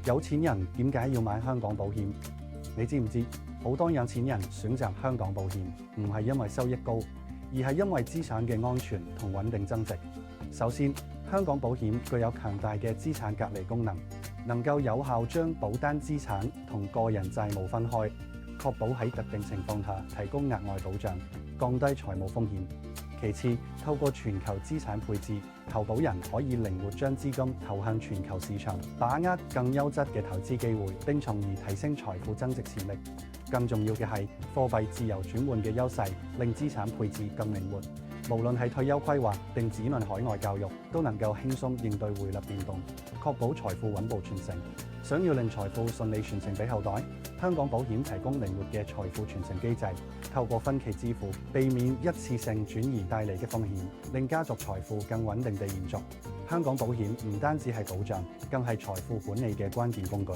有錢人點解要買香港保險？你知唔知？好多有錢人選擇香港保險，唔係因為收益高，而係因為資產嘅安全同穩定增值。首先，香港保險具有強大嘅資產隔離功能，能夠有效將保單資產同個人債務分開，確保喺特定情況下提供額外保障，降低財務風險。其次，透過全球資產配置，投保人可以靈活將資金投向全球市場，把握更優質嘅投資機會，並從而提升財富增值潛力。更重要嘅係貨幣自由轉換嘅優勢，令資產配置更靈活。無論係退休規劃定子女海外教育，都能夠輕鬆應對匯率變動，確保財富穩步傳承。想要令財富順利傳承俾後代，香港保險提供靈活嘅財富傳承機制，透過分期支付，避免一次性轉移帶嚟嘅風險，令家族財富更穩定地延續。香港保險唔單止係保障，更係財富管理嘅關鍵工具。